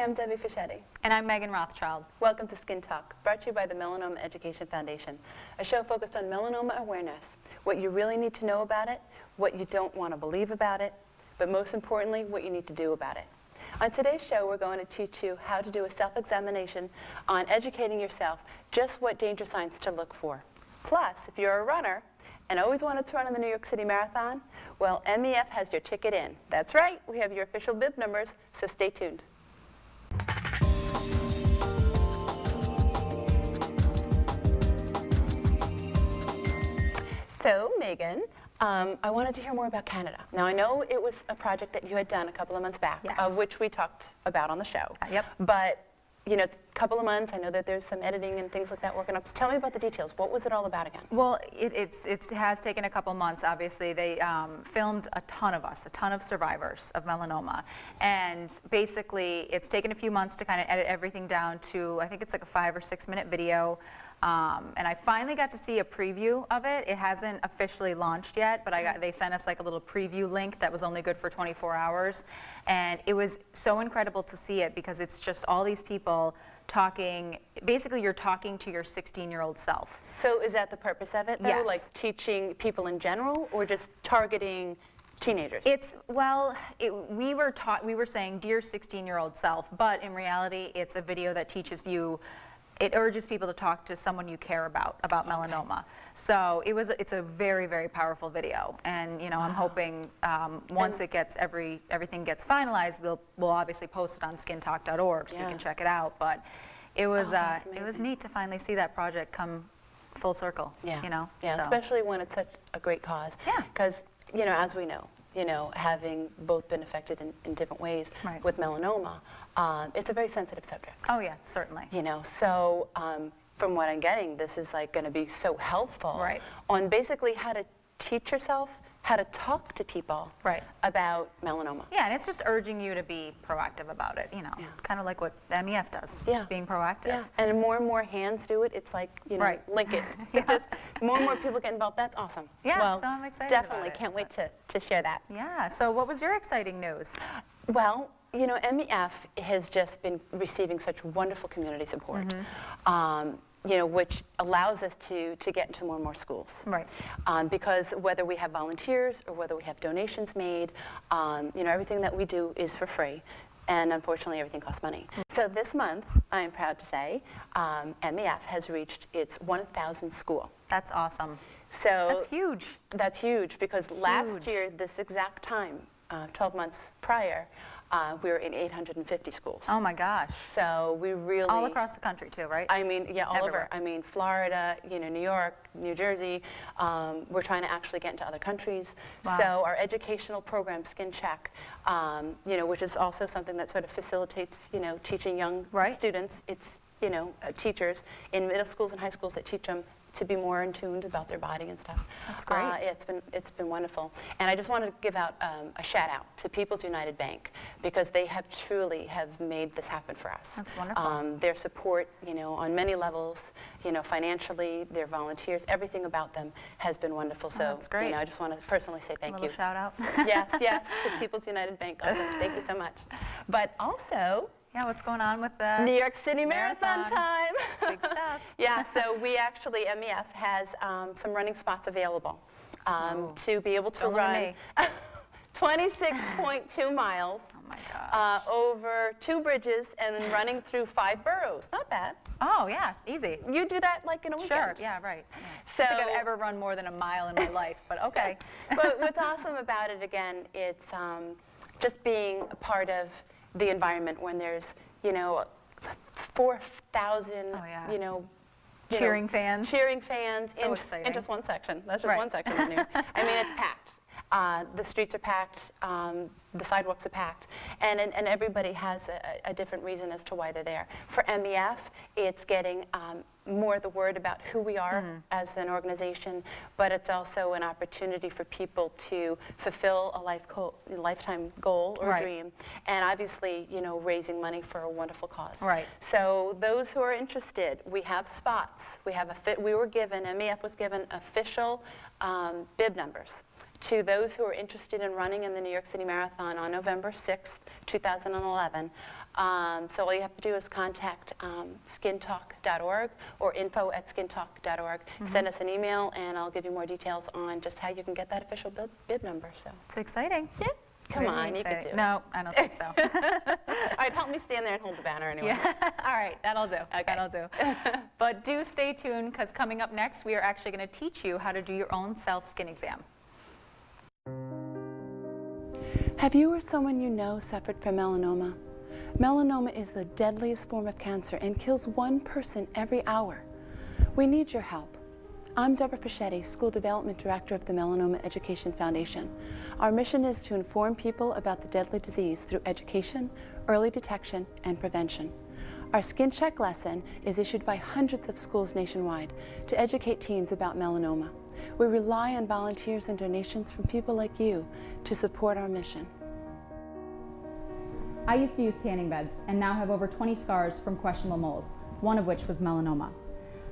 I'm Debbie Fischetti. And I'm Megan Rothschild. Welcome to Skin Talk, brought to you by the Melanoma Education Foundation, a show focused on melanoma awareness, what you really need to know about it, what you don't want to believe about it, but most importantly, what you need to do about it. On today's show, we're going to teach you how to do a self-examination on educating yourself just what danger signs to look for. Plus, if you're a runner and always wanted to run in the New York City Marathon, well, MEF has your ticket in. That's right, we have your official bib numbers, so stay tuned. So, Megan, I wanted to hear more about Canada. Now, I know it was a project that you had done a couple of months back, yes, which we talked about on the show. Yep. But, you know, it's a couple of months. I know that there's some editing and things like that working up. Tell me about the details. What was it all about again? Well, it has taken a couple months. Obviously, they filmed a ton of survivors of melanoma. And basically, it's taken a few months to kind of edit everything down to, I think it's like a 5 or 6 minute video. And I finally got to see a preview of it. It hasn't officially launched yet, but they sent us like a little preview link that was only good for 24 hours. And it was so incredible to see it because it's just all these people talking. Basically, you're talking to your 16-year-old self. So is that the purpose of it, though? Yes. Like teaching people in general, or just targeting teenagers? It's, well, we were saying, dear 16-year-old self, but in reality, it's a video that teaches you. It urges people to talk to someone you care about melanoma. So it's a very, very powerful video, and you know, I'm hoping once everything gets finalized, we'll obviously post it on skintalk.org so you can check it out. But it was neat to finally see that project come full circle. Yeah, you know. Yeah, so. especially when it's such a great cause. Yeah. Because you know, as we know, having both been affected in different ways with melanoma, it's a very sensitive subject. Oh yeah, certainly. You know, so from what I'm getting, this is like going to be so helpful on basically how to teach yourself, how to talk to people about melanoma. Yeah, and it's just urging you to be proactive about it, you know, kind of like what the MEF does, just being proactive. Yeah, and more hands do it. It's like, you know, link it. Just more and more people get involved. That's awesome. Yeah, well, so I'm excited definitely about it. can't wait to share that. Yeah, so what was your exciting news? Well, you know, MEF has just been receiving such wonderful community support. You know, which allows us to get into more and more schools. Right. Because whether we have volunteers or whether we have donations made, you know, everything that we do is for free. And unfortunately, everything costs money. So this month, I am proud to say, MEF has reached its 1,000th school. That's awesome. So that's huge. That's huge because last year, this exact time, 12 months prior, we were in 850 schools. Oh my gosh. So we really... All across the country too, right? I mean, yeah, all over. I mean, Florida, you know, New York, New Jersey. We're trying to actually get into other countries. Wow. So our educational program, Skin Check, you know, which is also something that sort of facilitates, you know, teaching young students. It's, you know, teachers in middle schools and high schools that teach them to be more in tune about their body and stuff. That's great. Yeah, it's been wonderful. And I just wanted to give out a shout out to People's United Bank because they have truly made this happen for us. That's wonderful. Their support, you know, on many levels, you know, financially, their volunteers, everything about them has been wonderful. So, that's great. You know, I just want to personally say thank you. Shout out. Yes, to People's United Bank. Also, thank you so much. But also, yeah, what's going on with the New York City Marathon time? Big stuff. Yeah, so we actually, MEF has some running spots available to be able to run 26.2 miles over 2 bridges and then running through 5 boroughs. Not bad. Oh, yeah, easy. You do that like in a weekend. Sure, yeah, right. Yeah. So, I don't think I've ever run more than a mile in my life, but okay. But what's awesome about it, again, it's just being a part of the environment when there's, you know, 4,000, you know, cheering fans. Cheering fans so exciting. In just one section. That's just one section of New York. I mean, it's packed. The streets are packed, the sidewalks are packed, and everybody has a different reason as to why they're there. For MEF, it's getting more the word about who we are as an organization, but it's also an opportunity for people to fulfill a lifetime goal or dream, and obviously, you know, raising money for a wonderful cause. Right. So those who are interested, we have spots. We have MEF was given official bib numbers To those who are interested in running in the New York City Marathon on November 6th, 2011, so all you have to do is contact skintalk.org or info@skintalk.org. Send us an email, and I'll give you more details on just how you can get that official bib number. So It's exciting. yeah, come on, you can do it. No, I don't think so. All right, help me stand there and hold the banner anyway. Yeah. All right, that'll do. Okay. That'll do. But do stay tuned, because coming up next, we are actually going to teach you how to do your own self-skin exam. Have you or someone you know suffered from melanoma? Melanoma is the deadliest form of cancer and kills one person every hour. We need your help. I'm Deborah Fischetti, School Development Director of the Melanoma Education Foundation. Our mission is to inform people about the deadly disease through education, early detection, and prevention. Our Skin Check lesson is issued by hundreds of schools nationwide to educate teens about melanoma. We rely on volunteers and donations from people like you to support our mission. I used to use tanning beds and now have over 20 scars from questionable moles, one of which was melanoma.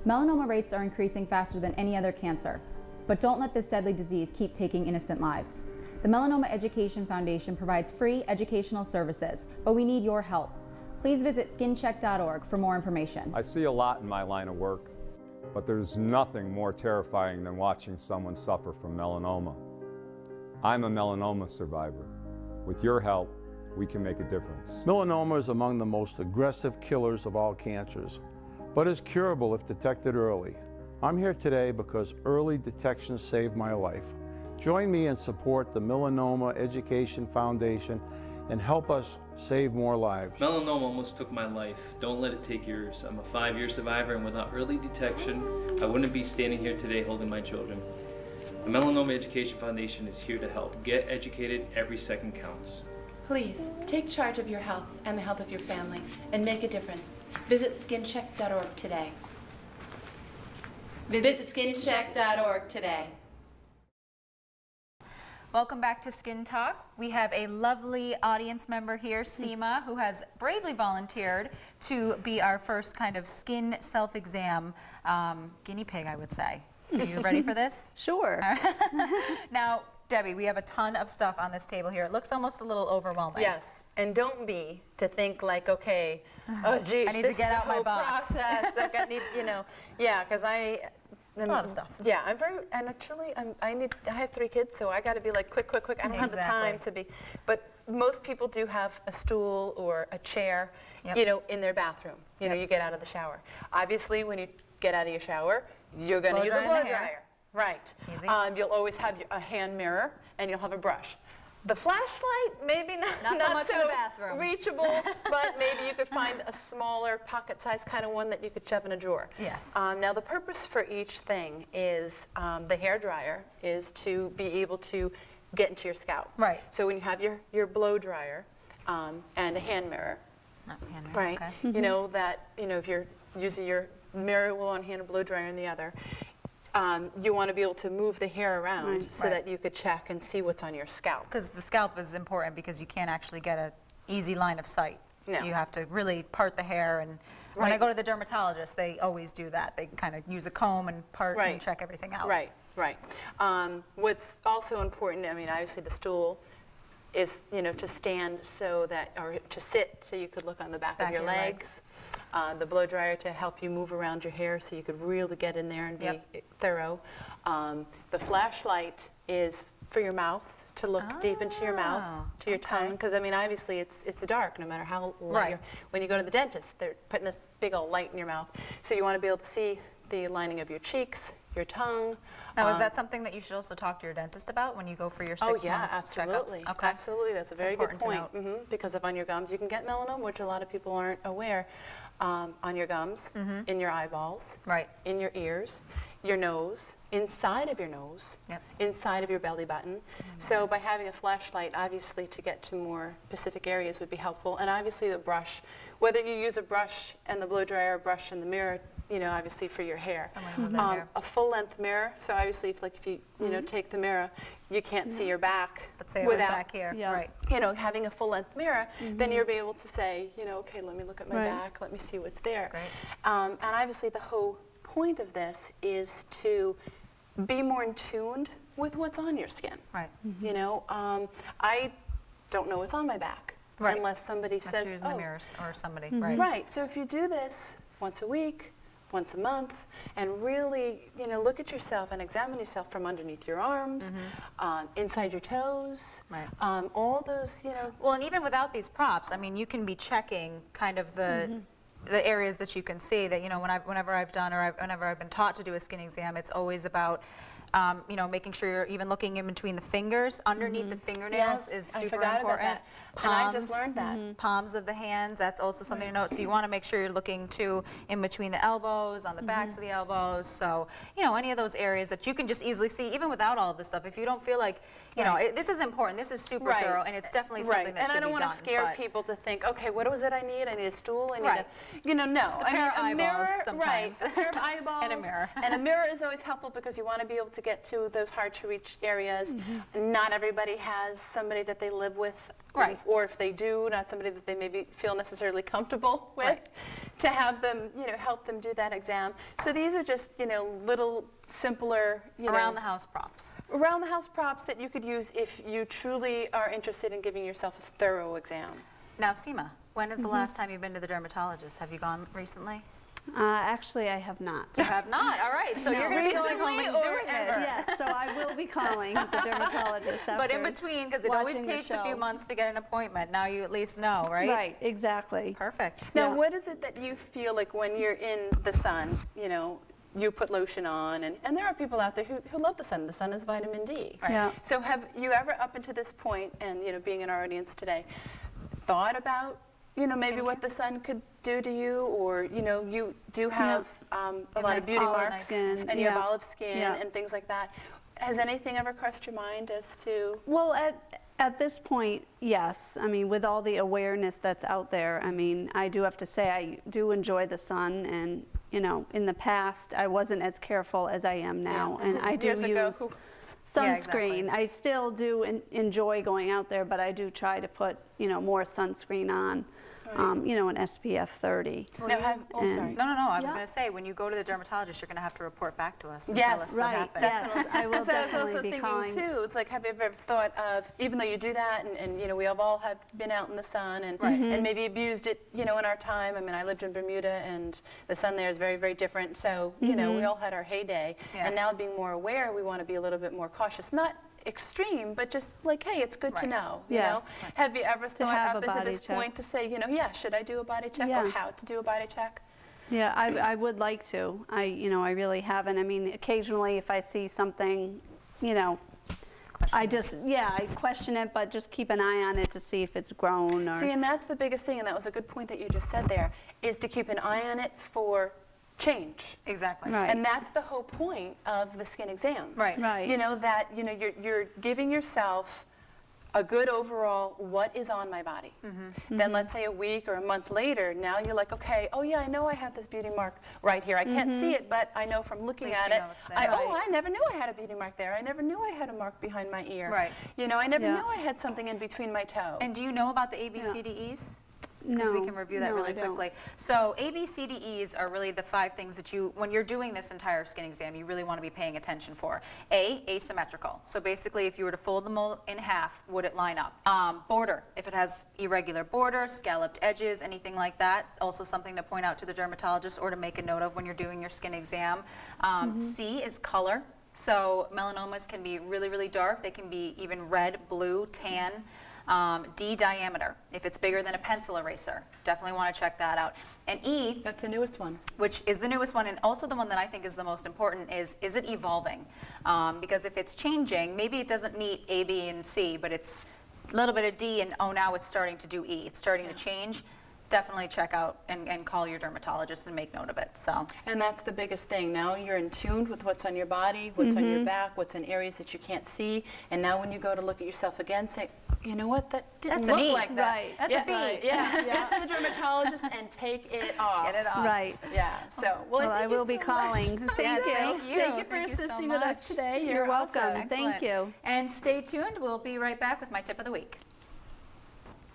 Melanoma rates are increasing faster than any other cancer, but don't let this deadly disease keep taking innocent lives. The Melanoma Education Foundation provides free educational services, but we need your help. Please visit skincheck.org for more information. I see a lot in my line of work, but there's nothing more terrifying than watching someone suffer from melanoma. I'm a melanoma survivor. With your help, we can make a difference. Melanoma is among the most aggressive killers of all cancers, but is curable if detected early. I'm here today because early detection saved my life. Join me and support the Melanoma Education Foundation and help us save more lives. Melanoma almost took my life. Don't let it take yours. I'm a 5-year survivor, and without early detection, I wouldn't be standing here today holding my children. The Melanoma Education Foundation is here to help. Get educated. Every second counts. Please, take charge of your health and the health of your family and make a difference. Visit skincheck.org today. Visit skincheck.org today. Welcome back to Skin Talk. We have a lovely audience member here, Seema, who has bravely volunteered to be our first kind of skin self-exam guinea pig, I would say. Are you ready for this? Sure. Now, Debbie, we have a ton of stuff on this table here. It looks almost a little overwhelming. Yes, and don't be to think like, okay, oh geez, I need to get out my box. Process. Like I need, you know, yeah, because It's a lot of stuff. Yeah, I'm very, and truly, I have 3 kids, so I got to be like quick. I don't have the time to be, but most people do have a stool or a chair, you know, in their bathroom. You know, you get out of the shower. Obviously, when you get out of your shower, you're going to use a blow dryer. Right. Easy. You'll always have a hand mirror, and you'll have a brush. The flashlight, maybe not so much in the bathroom. reachable, but maybe you could find a smaller pocket-sized kind of one that you could shove in a drawer. Yes. Now the purpose for each thing is the hair dryer is to be able to get into your scalp. Right. So when you have your blow dryer and a hand mirror, right? Okay. You know that if you're using your mirror with one hand and blow dryer in the other. You want to be able to move the hair around so that you could check and see what's on your scalp. Because the scalp is important because you can't actually get an easy line of sight. No. You have to really part the hair, and when I go to the dermatologist, they always do that. They kind of use a comb and part and check everything out. Right. What's also important, I mean, obviously the stool is, to stand so that, or to sit so you could look on the back of your legs. The blow dryer to help you move around your hair so you could really get in there and be thorough. The flashlight is for your mouth, to look deep into your mouth, to your tongue, because I mean obviously it's dark no matter how light when you go to the dentist, they're putting this big old light in your mouth. So you want to be able to see the lining of your cheeks, your tongue. Now, is that something that you should also talk to your dentist about when you go for your 6-month absolutely. checkups? Okay. Absolutely, that's a very good point. Because if on your gums you can get melanoma, which a lot of people aren't aware, on your gums, in your eyeballs, in your ears, your nose, inside of your nose, inside of your belly button. So by having a flashlight, obviously to get to more specific areas would be helpful. And obviously the brush, whether you use a brush and the blow dryer or brush and the mirror, obviously for your hair. A full-length mirror, so obviously if you take the mirror, you can't see your back. But say without, back here, right. Having a full-length mirror, then you'll be able to say, okay, let me look at my back, let me see what's there. Great. And obviously the whole point of this is to be more in tuned with what's on your skin. Right. You know, I don't know what's on my back Right. unless somebody Unless says, you're using the mirrors or somebody. Mm-hmm. Right. So if you do this once a week, once a month, and really, you know, look at yourself and examine yourself from underneath your arms, inside your toes, Right. all those, you know. Well, and even without these props, I mean, you can be checking kind of the areas that you can see that, you know, whenever I've done or whenever I've been taught to do a skin exam, it's always about, you know, making sure you're even looking in between the fingers. Underneath the fingernails is super I forgot important. about that. And I just learned that. Palms of the hands, that's also something to note. So you want to make sure you're looking too in between the elbows, on the backs of the elbows. So, you know, any of those areas that you can just easily see, even without all of this stuff. If you don't feel like, you know, this is important, this is super thorough, and it's definitely something that and should I don't be want done. to scare but- people to think, okay, what was it I need? I need a stool. I need Right. a, you know, no. Just a pair of eyeballs mirror, sometimes. right? A pair of eyeballs And a mirror. And a mirror is always helpful because you want to be able to get to those hard to reach areas. Not everybody has somebody that they live with, Right. or if they do, not somebody that they maybe feel necessarily comfortable with, Right. to have them, you know, help them do that exam. So these are just, you know, little simpler, you know, Around the house props. around the house props that you could use if you truly are interested in giving yourself a thorough exam. Now, Seema, when is the last time you've been to the dermatologist? Have you gone recently? Actually, I have not. You have not. All right. So you're going to be going home Recently and or doing ever? this. Yes, so I will be calling the dermatologist after. But in between, because it always watching the takes a few show. months to get an appointment. Now you at least know, right? Right, exactly. Perfect. Now, Yeah. what is it that you feel like when you're in the sun, you know, you put lotion on, and there are people out there who love the sun. The sun is vitamin D. Right. Yeah. So have you ever, up until this point, and, you know, being in our audience today, thought about, you know, maybe what the sun could do to you, or, you know, you do have a lot nice of beauty olive marks, skin, and you have yeah. olive skin Yeah. and things like that. Has anything ever crossed your mind as to? Well, at this point, yes. I mean, with all the awareness that's out there, I mean, I do have to say I do enjoy the sun, and, you know, in the past, I wasn't as careful as I am now, and I do Years ago, use who- Yeah, sunscreen. exactly. I still do enjoy going out there, but I do try to put, you know, more sunscreen on, you know, an SPF 30. Now, oh, sorry. No, I was Yeah. going to say, when you go to the dermatologist, you're going to have to report back to us and Yes, tell us what Right, happened. yes, I will So I was definitely also be thinking calling. too, it's like, have you ever thought of, even though you do that, and you know, we have all have been out in the sun and, Right. and maybe abused it, you know, in our time. I mean, I lived in Bermuda, and the sun there is very, very different. So, you know, we all had our heyday. Yeah. And now being more aware, we want to be a little bit more cautious. Not extreme, but just like, hey, it's good to Right. know, you Yes. know? Have you ever thought have up a until body this check. point to say, you know, yeah, should I do a body check, Yeah. or how to do a body check? Yeah, I would like to. You know, I really haven't. I mean, occasionally if I see something, you know, I just, I question it, but just keep an eye on it to see if it's grown or. See, and that's the biggest thing, and that was a good point that you just said there, is to keep an eye on it for change. Exactly. Right. And that's the whole point of the skin exam. Right. Right. You know, that, you know, you're giving yourself a good overall, what is on my body. Then let's say a week or a month later, now you're like, okay, oh yeah, I know I have this beauty mark right here. I can't see it, but I know from looking least at you it, know it's there. I never knew I had a beauty mark there. I never knew I had a mark behind my ear. Right. You know, I never Yeah. knew I had something in between my toe. And do you know about the ABCDEs? Because No, we can review that no, really I don't. quickly. So ABCDEs are really the 5 things that you, when you're doing this entire skin exam, you really want to be paying attention for. A, asymmetrical. So basically, if you were to fold the mole in half, would it line up? Border, if it has irregular border, scalloped edges, anything like that, also something to point out to the dermatologist or to make a note of when you're doing your skin exam. C is color. So melanomas can be really, really dark. They can be even red, blue, tan. D, diameter. If it's bigger than a pencil eraser, definitely want to check that out. And E, That's the newest one. which is the newest one and also the one that I think is the most important, is it evolving? Because if it's changing, maybe it doesn't meet A, B, and C, but it's a little bit of D, and oh, now it's starting to do E. It's starting to change. Definitely check out and call your dermatologist and make note of it. So. And that's the biggest thing. Now you're in tune with what's on your body, what's on your back, what's in areas that you can't see. And now when you go to look at yourself again, say, you know what, that didn't That's an look E. like that. Right. That's a B. Right. Yeah, get to the dermatologist and take it off. Get it off. Right. Yeah, so, well, Well, I thank you will be so much. calling. Thank Yes, you. thank you. Thank you for Thank you so assisting with us much. today. You're welcome. awesome. Thank Excellent. you. And stay tuned. We'll be right back with my tip of the week.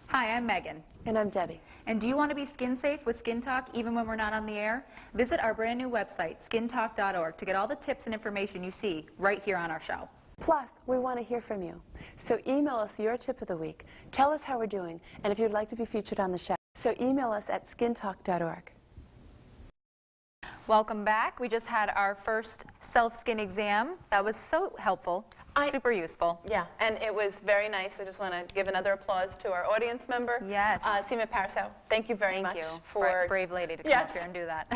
Hi, I'm Megan. And I'm Debbie. And do you want to be skin safe with Skin Talk even when we're not on the air? Visit our brand new website, skintalk.org, to get all the tips and information you see right here on our show. Plus, we want to hear from you. So email us your tip of the week. Tell us how we're doing, and if you'd like to be featured on the show. So email us at skintalk.org. Welcome back. We just had our first self-skin exam. That was so helpful, super useful. Yeah, and it was very nice. I just want to give another applause to our audience member, Yes. Seema Paraso. Thank you very much Thank you for brave lady to come up here and do that.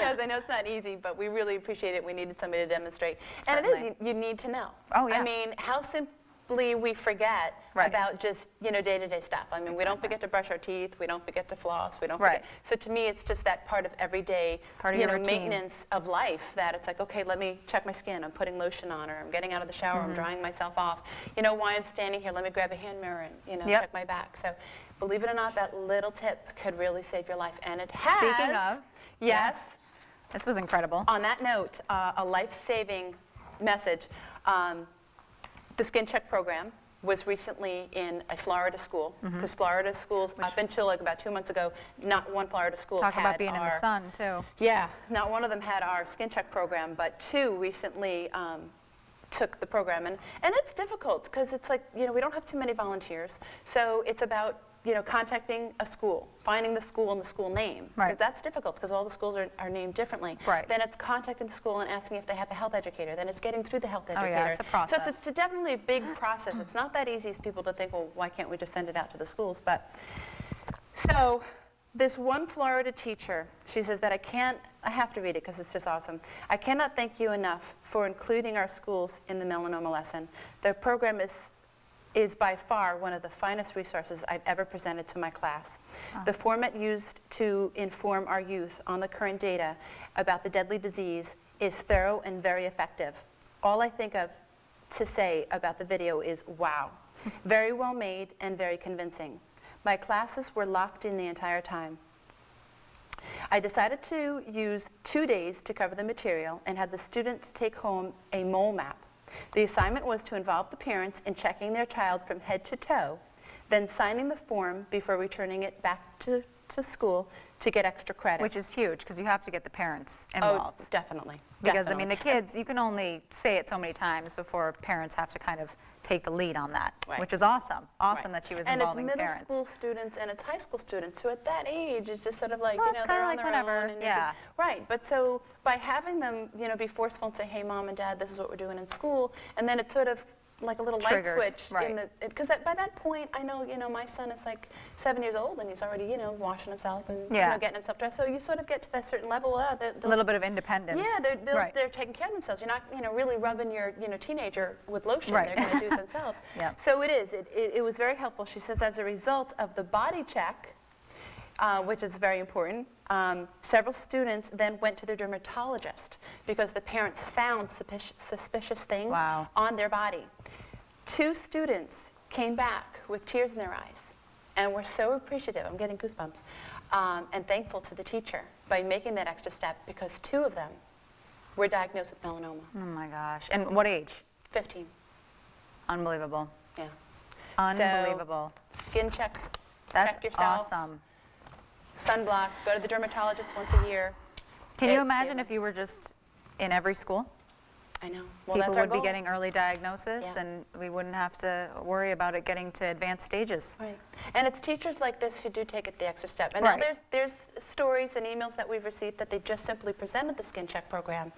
Yes, I know it's not easy, but we really appreciate it. We needed somebody to demonstrate. And it is, Certainly. you need to know. Oh, yeah. I mean, how simply we forget about just, day-to-day stuff. I mean, we don't forget to brush our teeth, we don't forget to floss, we don't forget. So to me, it's just that part of everyday, Part of your routine. maintenance of life that it's like, okay, let me check my skin, I'm putting lotion on, or I'm getting out of the shower, I'm drying myself off. While I'm standing here, let me grab a hand mirror and, check my back. So believe it or not, that little tip could really save your life, and it has. Speaking of, yes. This was incredible. On that note, a life-saving message. The Skin Check program was recently in a Florida school, because Florida schools, up until like about 2 months ago, not one Florida school Talk had about being our, in the sun, too. Yeah, not one of them had our Skin Check program, but 2 recently took the program. And it's difficult, because it's like, we don't have too many volunteers, so it's about contacting a school, finding the school and the school name. Because that's difficult, because all the schools are named differently. Then it's contacting the school and asking if they have a health educator. Then it's getting through the health educator. Oh yeah, it's a process. So it's definitely a big process. It's not that easy as people to think, well, why can't we just send it out to the schools? But so this one Florida teacher, she says that I have to read it because it's just awesome. I cannot thank you enough for including our schools in the melanoma lesson. The program is by far one of the finest resources I've ever presented to my class. The format used to inform our youth on the current data about the deadly disease is thorough and very effective. All I think of to say about the video is wow. Very well made and very convincing. My classes were locked in the entire time. I decided to use 2 days to cover the material and had the students take home a mole map. The assignment was to involve the parents in checking their child from head to toe, then signing the form before returning it back to school to get extra credit. Which is huge, because you have to get the parents involved. Oh, definitely. Because, I mean, the kids, you can only say it so many times before parents have to kind of take the lead on that, which is awesome. Awesome that she was involving parents. And it's middle school students and it's high school students, so at that age, it's just sort of like, well, it's they're on like their whenever, own. And yeah. Right, but so by having them, be forceful and say, hey, Mom and Dad, this is what we're doing in school, and then it's sort of like a little light switch. Because by that point, I know, my son is like 7 years old and he's already, washing himself and getting himself dressed. So you sort of get to that certain level. A little bit of independence. Yeah, they're taking care of themselves. You're not, really rubbing your, teenager with lotion. They're going to do it themselves. So it is. It was very helpful. She says, as a result of the body check, which is very important, several students then went to their dermatologist because the parents found suspicious things on their body. 2 students came back with tears in their eyes and were so appreciative, I'm getting goosebumps, and thankful to the teacher by making that extra step, because 2 of them were diagnosed with melanoma. Oh my gosh. And what age? 15. Unbelievable. Yeah. Unbelievable. So, skin check. That's check yourself. awesome. Sunblock. Go to the dermatologist once a year. Can you imagine if you were just in every school? I know. Well, People that's our would goal. be getting early diagnosis, and we wouldn't have to worry about it getting to advanced stages. Right. And it's teachers like this who do take it the extra step. And now there's stories and emails that we've received that they just simply presented the Skin Check program.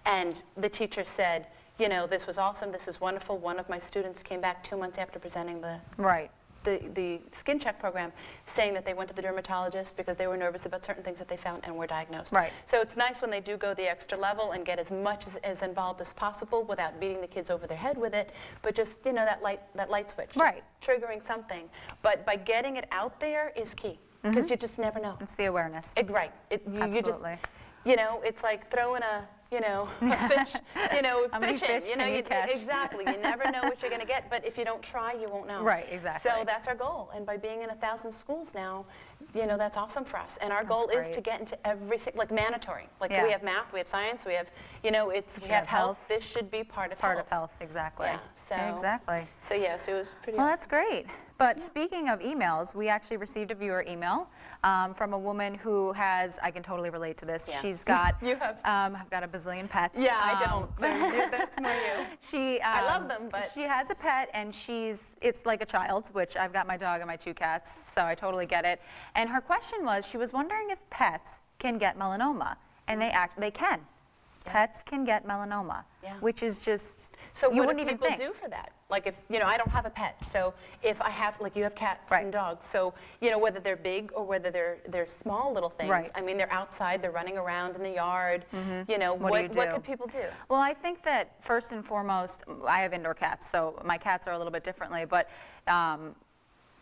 And the teacher said, this was awesome, this is wonderful. One of my students came back 2 months after presenting the Skin Check program, saying that they went to the dermatologist because they were nervous about certain things that they found and were diagnosed. So it's nice when they do go the extra level and get as much as involved as possible without beating the kids over their head with it, but just, that light switch, just triggering something. But by getting it out there is key, because you just never know. It's the awareness. Absolutely. It's like throwing a fish, How many fish can you catch? Exactly. You never know what you're going to get, but if you don't try, you won't know. Right, exactly. So that's our goal. And by being in 1,000 schools now, that's awesome for us. And our goal is to get into every, like mandatory. Like we have math, we have science, we have, we have health. This should be part of health. Part of health, exactly. Yeah. So, exactly. So yes, it was pretty Well, awesome. that's great. But speaking of emails, we actually received a viewer email from a woman who has, I can totally relate to this. Yeah. She's got, You have. I've got a bazillion pets. Yeah, I don't. So that's more you. She, I love them, but she has a pet, and it's like a child, which I've got my dog and my 2 cats, so I totally get it. And her question was, she was wondering if pets can get melanoma, and they can. Pets can get melanoma, which is just, so you what wouldn't do even people think. do for that? Like if, I don't have a pet, so if I have, like you have cats Right. and dogs, so, whether they're big or whether they're small little things, Right. I mean, they're outside, they're running around in the yard, What do you do? what could people do? Well, I think that first and foremost, I have indoor cats, so my cats are a little bit differently, but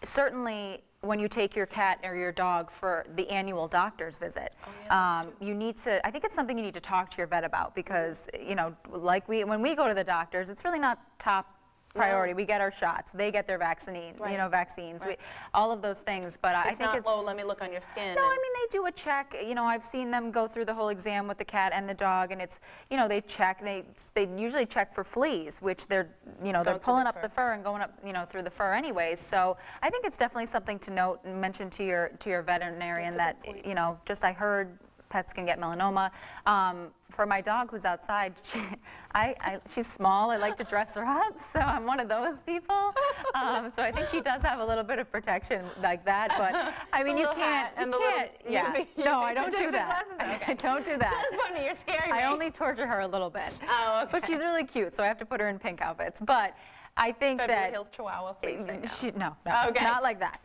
certainly when you take your cat or your dog for the annual doctor's visit, you need to, I think it's something you need to talk to your vet about because, like when we go to the doctors, it's really not top priority. We get our shots. They get their vaccines, vaccines, Right. all of those things. But I It's think not, it's let me look on your skin. no, I mean they do a check. I've seen them go through the whole exam with the cat and the dog, and it's they check. They usually check for fleas, which they're they're pulling up the fur and going up through the fur anyways. So I think it's definitely something to note and mention to your veterinarian that just I heard pets can get melanoma. For my dog who's outside, she's small. I like to dress her up, so I'm one of those people. So I think she does have a little bit of protection like that. But I mean, you can't. No, I don't do that. I don't do that. That's funny. You're scaring me. I only torture her a little bit. Oh, okay. But she's really cute, so I have to put her in pink outfits. But I think Beverly that Hills Chihuahua, please say no, Okay. not like that.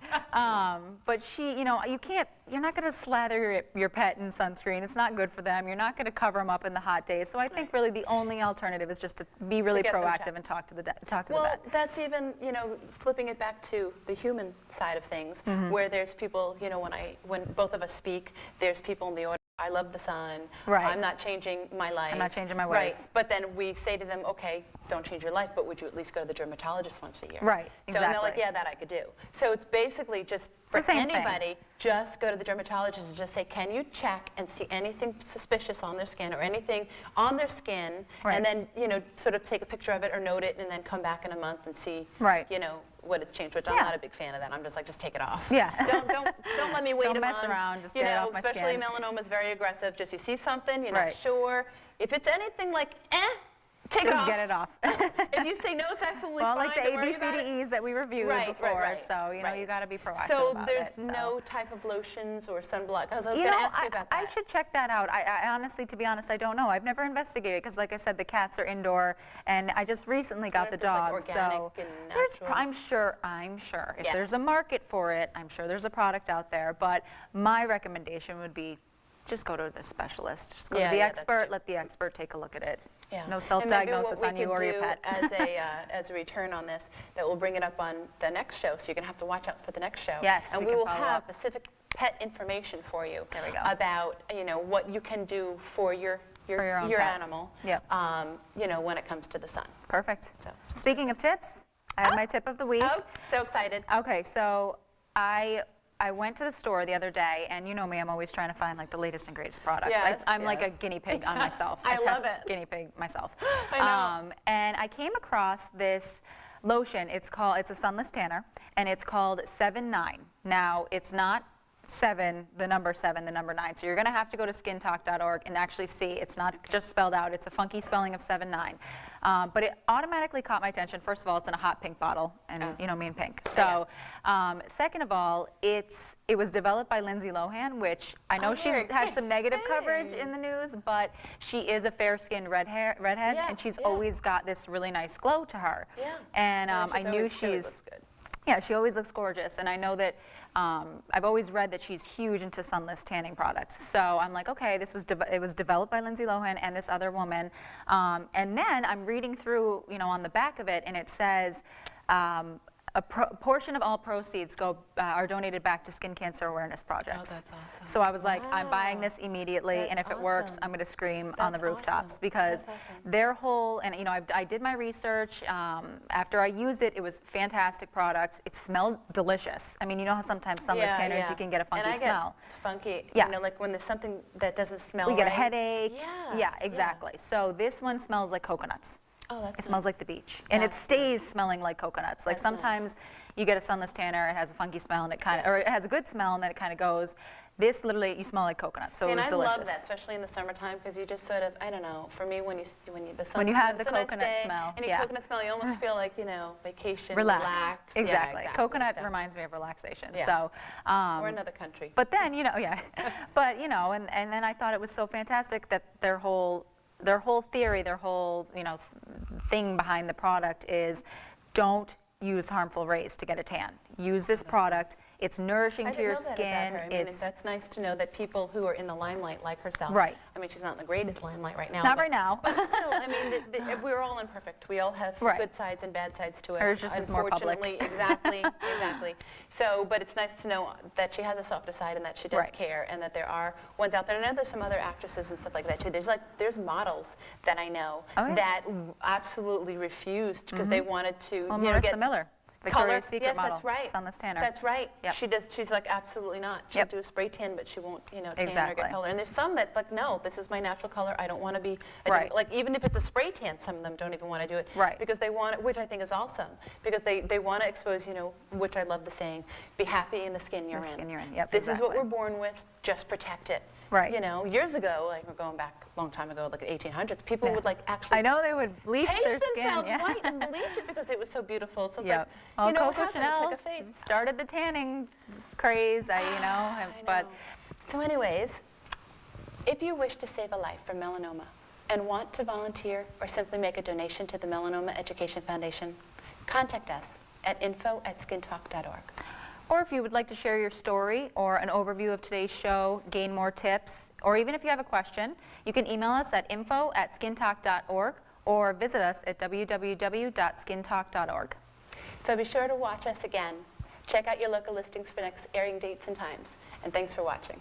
But you can't. You're not going to slather your pet in sunscreen. It's not good for them. You're not going to cover them up in the hot days. So I think really the only alternative is just to be really get them proactive checked. and talk to the vet. Well, that's even, flipping it back to the human side of things, where there's people, when both of us speak, there's people in the audience. I love the sun. Right. I'm not changing my life. I'm not changing my Right. ways. But then we say to them, okay, don't change your life, but would you at least go to the dermatologist once a year? Right, So and they're like, exactly. yeah, that I could do. So it's basically just for the same thing. anybody, just go to the dermatologist and just say, can you check and see anything suspicious on their skin or anything on their skin, Right. and then sort of take a picture of it or note it, and then come back in a month and see, Right. what it's changed. Which I'm Yeah. not a big fan of that. I'm just like, just take it off. Yeah. Don't let me wait Don't a mess month. around, just get it off my especially skin. melanoma is very aggressive. Just you see something, you're Right. not sure. If it's anything like, take it Just off. get it off. If you say no, it's absolutely Well, fine. like the don't worry about it. ABCDEs that we reviewed before, so right. you got to be proactive So about there's it. So no type of lotions or sunblock. I was going You to know, ask you about that. I should check that out. I honestly, to be honest, I don't know. I've never investigated because, like I said, the cats are indoor, and I just recently got the if there's, like, dogs. organic So and there's, natural. I'm sure, if Yeah. there's a market for it, I'm sure there's a product out there. But my recommendation would be just go to the specialist. Just go to the that's expert. true. Let the expert take a look at it. Yeah. No And self-diagnosis maybe on you or your pet. what we could do as a return on this, that we'll bring it up on the next show, so you're going to have to watch out for the next show. Yes, And we we can will follow have up. specific pet information for you. There we go. About, what you can do for your own pet. animal, Yep. when it comes to the sun. Perfect. So. Speaking of tips, I have my tip of the week. Oh, so excited. Okay, so I went to the store the other day, and you know me, I'm always trying to find like the latest and greatest products. Yes, I'm like a yes. guinea pig on myself. I love test it. guinea pig myself. I know. And I came across this lotion. It's a sunless tanner, and it's called 7-9. Now, it's not 7, the number 7, the number 9. So you're going to have to go to skintalk.org and actually see. It's not just spelled out. It's a funky spelling of 7-9. But it automatically caught my attention. First of all, it's in a hot pink bottle, and you know me and pink. So second of all, it was developed by Lindsay Lohan, which I know she's had some negative coverage in the news, but she is a fair-skinned redhead, Yeah, and she's yeah. always got this really nice glow to her. Yeah. And Yeah, I knew she always looks good. yeah, she always looks gorgeous, and I know that I've always read that she's huge into sunless tanning products. So I'm like, okay, it was developed by Lindsay Lohan and this other woman, and then I'm reading through, on the back of it, and it says a portion of all proceeds are donated back to skin cancer awareness projects. Oh, that's awesome. So I was like, I'm buying this immediately, That's and if it works, awesome. I'm going to scream on the That's rooftops awesome. because That's awesome. their whole, and I did my research. After I used it, it was a fantastic product. It smelled delicious. I mean, you know how sometimes sunless tanners, you can get a funky and I smell. Get funky, Yeah. like when there's something that doesn't smell We get a right. headache. Yeah, Yeah, exactly. So this one smells like coconuts. Oh, that's It smells nice. like the beach. And it That's stays smelling like coconuts. Like That's nice. sometimes you get a sunless tanner, it has a funky smell, and it kind of, or it has a good smell, and then it kind of goes. This literally, you smell like coconut, so it And was I delicious. love that, especially in the summertime, because you just sort of, I don't know, for me, when you the sun When you have the it's a nice coconut day, smell, and you yeah. coconut smell, you almost feel like, vacation, Relax. Yeah, Exactly. Coconut So- reminds me of relaxation. Yeah. So, or another country. but then, yeah. But, and then I thought it was so fantastic that their whole theory, their whole, thing behind the product is don't use harmful rays to get a tan. Use this product. It's nourishing I to your didn't know that skin. about her. I mean, that's nice to know that people who are in the limelight like herself. Right. I mean, she's not in the greatest limelight right now. Not but- right now. But still, I mean, we're all imperfect. We all have Right. good sides and bad sides to us. Hers just is more public. Unfortunately, exactly. So, but it's nice to know that she has a softer side and that she does Right. care, and that there are ones out there. And I know there's some other actresses and stuff like that too. There's models that I know Oh, yeah. that absolutely refused because they wanted to, Well, get Marissa Miller, color. Victoria's Secret Yes, model. that's right. Sunless tanner. That's right. Yep. She's like, absolutely not. She'll Yep. do a spray tan, but she won't, tan or Exactly. get color. And there's some that like, no, this is my natural color. I don't want to be. Right. Like even if it's a spray tan, some of them don't even want to do it. Right. Because they want it, which I think is awesome. Because they want to expose, which I love the saying, be happy in the skin you're The in. skin you're in. Yep, This is what exactly. we're born with. Just protect it. Right. Years ago, like we're going back a long time ago, like the 1800s, people would like actually I know they would bleach their paste skin. themselves yeah. white and bleach it because it was so beautiful. So it's Yep. like, Well, what Coco happened? Chanel It's like a phase. started the tanning craze, I but know. So anyways, if you wish to save a life from melanoma and want to volunteer or simply make a donation to the Melanoma Education Foundation, contact us at info@skintalk.org. Or if you would like to share your story or an overview of today's show, gain more tips, or even if you have a question, you can email us at info@skintalk.org or visit us at www.skintalk.org. So be sure to watch us again. Check out your local listings for next airing dates and times. And thanks for watching.